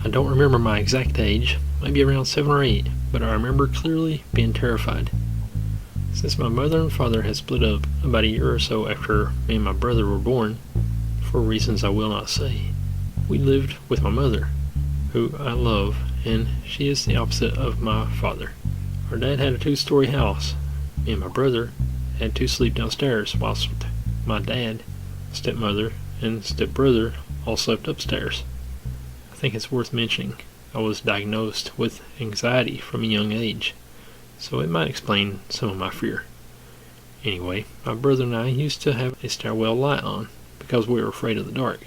I don't remember my exact age, maybe around 7 or 8, but I remember clearly being terrified. Since my mother and father had split up about a year or so after me and my brother were born, for reasons I will not say, we lived with my mother, who I love, and she is the opposite of my father. Our dad had a 2-story house. Me and my brother had to sleep downstairs, whilst my dad, stepmother, and stepbrother all slept upstairs. I think it's worth mentioning I was diagnosed with anxiety from a young age, so it might explain some of my fear. Anyway, my brother and I used to have a stairwell light on because we were afraid of the dark.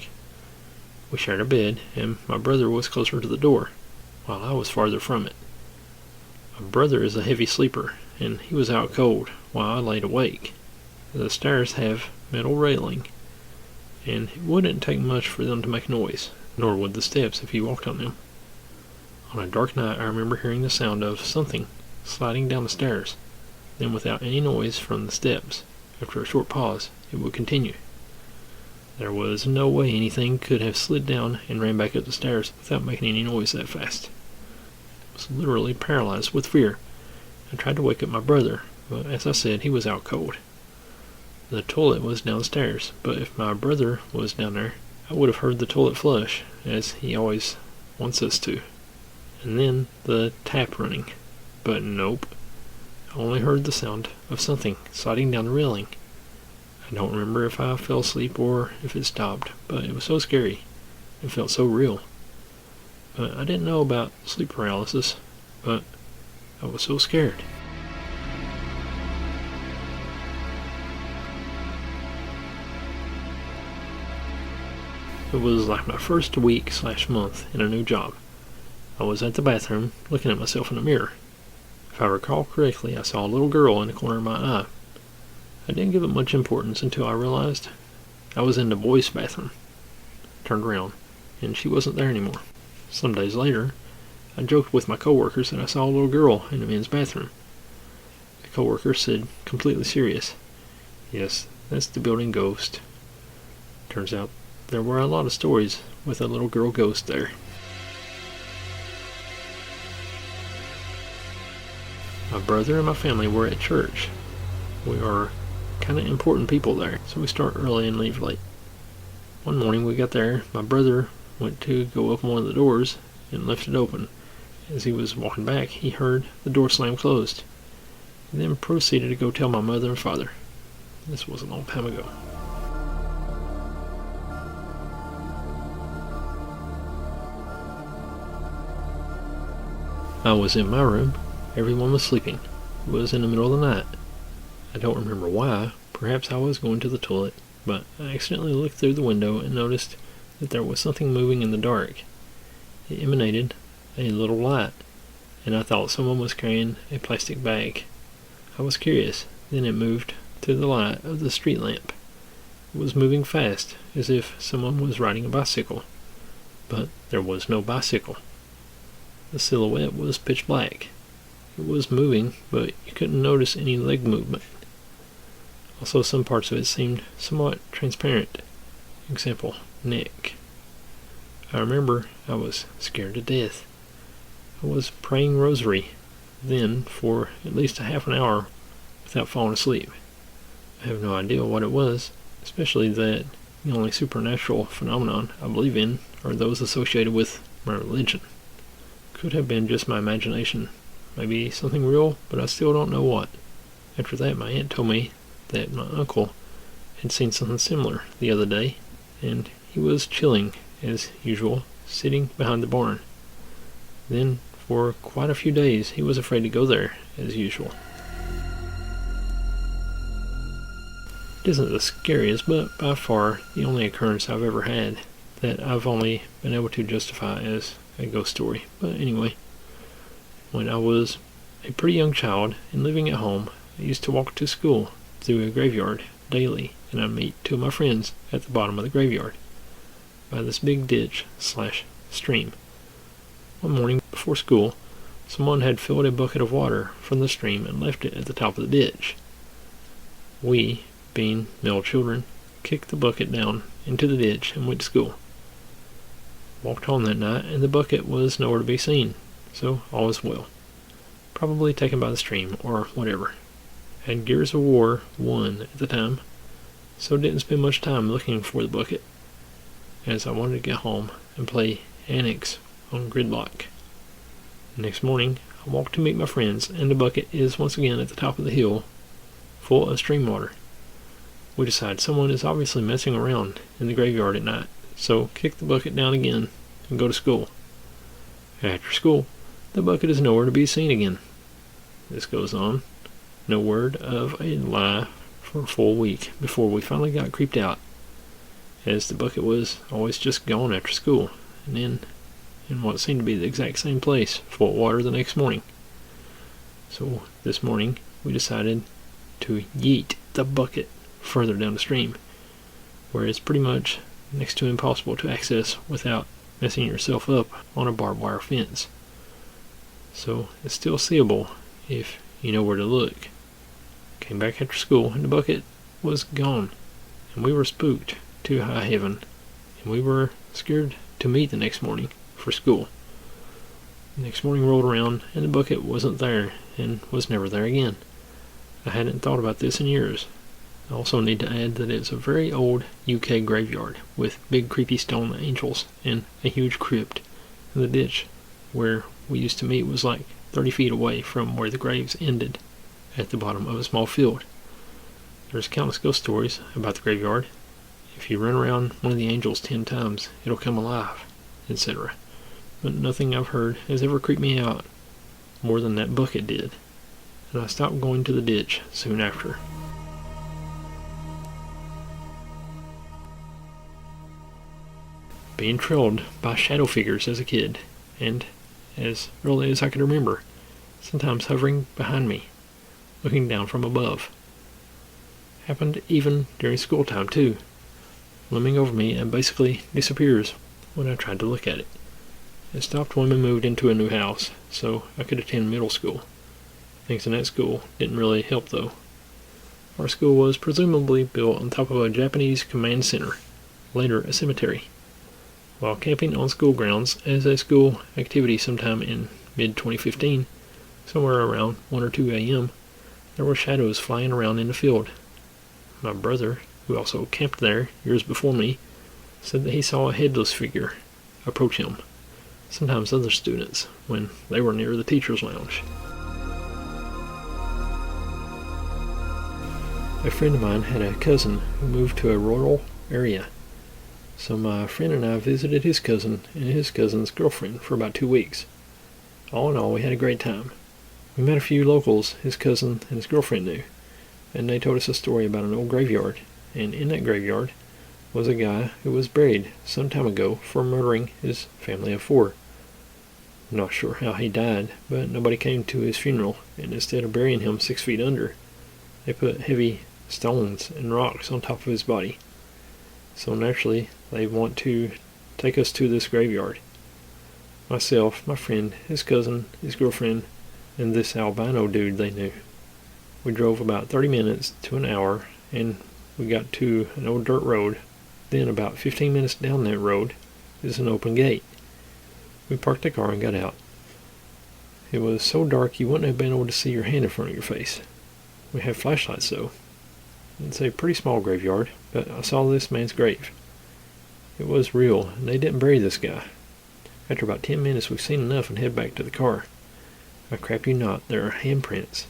We shared a bed, and my brother was closer to the door, while I was farther from it. My brother is a heavy sleeper, and he was out cold while I laid awake. The stairs have metal railing, and it wouldn't take much for them to make noise, nor would the steps if you walked on them. On a dark night, I remember hearing the sound of something sliding down the stairs. Then, without any noise from the steps, after a short pause, it would continue. There was no way anything could have slid down and ran back up the stairs without making any noise that fast. I was literally paralyzed with fear. I tried to wake up my brother, but as I said, he was out cold. The toilet was downstairs, but if my brother was down there, I would have heard the toilet flush, as he always wants us to. And then the tap running. But nope. I only heard the sound of something sliding down the railing. I don't remember if I fell asleep or if it stopped, but it was so scary. It felt so real. But I didn't know about sleep paralysis, but I was so scared. It was like my first week/month in a new job. I was at the bathroom looking at myself in the mirror. If I recall correctly, I saw a little girl in the corner of my eye. I didn't give it much importance until I realized I was in the boys' bathroom. I turned around, and she wasn't there anymore. Some days later, I joked with my coworkers that I saw a little girl in the men's bathroom. The coworker said, completely serious, "Yes, that's the building ghost." Turns out there were a lot of stories with a little girl ghost there. My brother and my family were at church. We are kind of important people there, so we start early and leave late. One morning we got there, my brother went to go open one of the doors and left it open. As he was walking back, he heard the door slam closed. He then proceeded to go tell my mother and father. This was a long time ago. I was in my room. Everyone was sleeping. It was in the middle of the night. I don't remember why. Perhaps I was going to the toilet, but I accidentally looked through the window and noticed that there was something moving in the dark. It emanated a little light, and I thought someone was carrying a plastic bag. I was curious. Then it moved to the light of the street lamp. It was moving fast, as if someone was riding a bicycle. But there was no bicycle. The silhouette was pitch black. It was moving, but you couldn't notice any leg movement. Also, some parts of it seemed somewhat transparent. Example, neck. I remember I was scared to death. I was praying rosary, then for at least a half an hour without falling asleep. I have no idea what it was, especially that the only supernatural phenomenon I believe in are those associated with my religion. Could have been just my imagination. Maybe something real, but I still don't know what. After that, my aunt told me that my uncle had seen something similar the other day, and he was chilling, as usual, sitting behind the barn. Then, for quite a few days, he was afraid to go there, as usual. It isn't the scariest, but by far the only occurrence I've ever had that I've only been able to justify as a ghost story. But anyway, when I was a pretty young child and living at home, I used to walk to school through a graveyard daily, and I'd meet two of my friends at the bottom of the graveyard by this big ditch/stream. One morning before school, someone had filled a bucket of water from the stream and left it at the top of the ditch. We, being male children, kicked the bucket down into the ditch and went to school. Walked home that night, and the bucket was nowhere to be seen, so all was well. Probably taken by the stream, or whatever. Had Gears of War 1 at the time, so didn't spend much time looking for the bucket, as I wanted to get home and play Annex on Gridlock. Next morning, I walked to meet my friends, and the bucket is once again at the top of the hill, full of stream water. We decide someone is obviously messing around in the graveyard at night, so kick the bucket down again and go to school. After school, the bucket is nowhere to be seen again. This goes on, no word of a lie, for a full week before we finally got creeped out, as the bucket was always just gone after school, and then in what seemed to be the exact same place, full of water the next morning. So this morning, we decided to yeet the bucket further down the stream, where it's pretty much next to impossible to access without messing yourself up on a barbed wire fence. So it's still seeable if you know where to look. Came back after school and the bucket was gone, and we were spooked to high heaven, and we were scared to meet the next morning for school. The next morning rolled around and the bucket wasn't there and was never there again. I hadn't thought about this in years. I also need to add that it's a very old UK graveyard with big creepy stone angels and a huge crypt, and the ditch where we used to meet was like 30 feet away from where the graves ended at the bottom of a small field. There's countless ghost stories about the graveyard. If you run around one of the angels 10 times, it'll come alive, etc. But nothing I've heard has ever creeped me out more than that bucket did, and I stopped going to the ditch soon after. Being trailed by shadow figures as a kid, and as early as I could remember, sometimes hovering behind me, looking down from above. Happened even during school time too, looming over me and basically disappears when I tried to look at it. It stopped when we moved into a new house, so I could attend middle school. Things in that school didn't really help though. Our school was presumably built on top of a Japanese command center, later a cemetery. While camping on school grounds as a school activity sometime in mid-2015, somewhere around 1 or 2 a.m., there were shadows flying around in the field. My brother, who also camped there years before me, said that he saw a headless figure approach him, sometimes other students, when they were near the teacher's lounge. A friend of mine had a cousin who moved to a rural area, so my friend and I visited his cousin and his cousin's girlfriend for about 2 weeks. All in all, we had a great time. We met a few locals his cousin and his girlfriend knew, and they told us a story about an old graveyard, and in that graveyard was a guy who was buried some time ago for murdering his family of 4. I'm not sure how he died, but nobody came to his funeral, and instead of burying him 6 feet under, they put heavy stones and rocks on top of his body. So naturally, they want to take us to this graveyard. Myself, my friend, his cousin, his girlfriend, and this albino dude they knew. We drove about 30 minutes to an hour, and we got to an old dirt road. Then about 15 minutes down that road is an open gate. We parked the car and got out. It was so dark you wouldn't have been able to see your hand in front of your face. We had flashlights though. It's a pretty small graveyard, but I saw this man's grave. It was real, and they didn't bury this guy. After about 10 minutes, we've seen enough and head back to the car. I crap you not, there are handprints.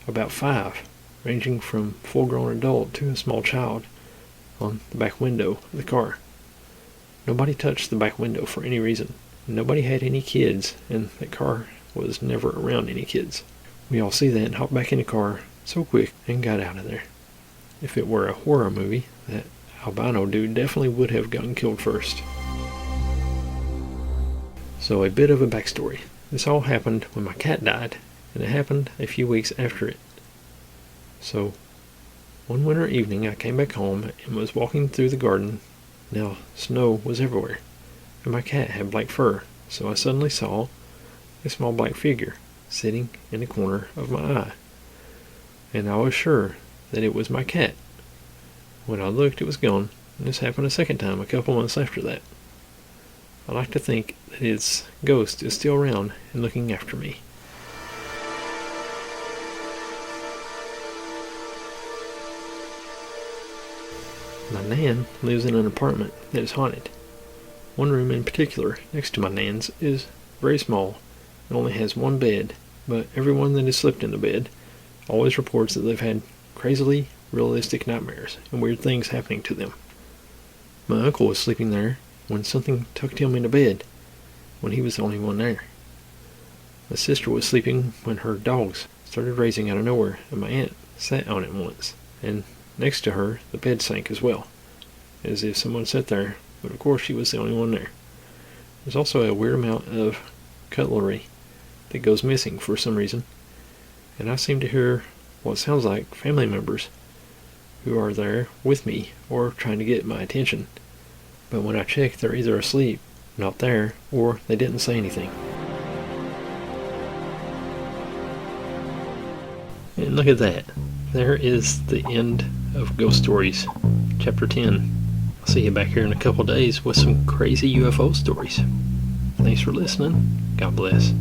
About 5, ranging from full-grown adult to a small child, on the back window of the car. Nobody touched the back window for any reason. Nobody had any kids, and that car was never around any kids. We all see that and hop back in the car so quick and got out of there. If it were a horror movie, that albino dude definitely would have gotten killed first. So a bit of a backstory. This all happened when my cat died, and it happened a few weeks after it. So, one winter evening I came back home and was walking through the garden. Now, snow was everywhere, and my cat had black fur, so I suddenly saw a small black figure sitting in the corner of my eye. And I was sure that it was my cat. When I looked, it was gone, and this happened a second time a couple months after that. I like to think that his ghost is still around and looking after me. My Nan lives in an apartment that is haunted. One room in particular, next to my Nan's, is very small and only has one bed, but everyone that has slept in the bed always reports that they've had crazily realistic nightmares and weird things happening to them. My uncle was sleeping there when something tucked him into bed when he was the only one there. My sister was sleeping when her dogs started raising out of nowhere, and my aunt sat on it once, and next to her the bed sank as well, as if someone sat there, but of course she was the only one there. There's also a weird amount of cutlery that goes missing for some reason, and I seem to hear what sounds like family members who are there with me or trying to get my attention. But when I check, they're either asleep, not there, or they didn't say anything. And look at that. There is the end of Ghost Stories, Chapter 10. I'll see you back here in a couple days with some crazy UFO stories. Thanks for listening. God bless.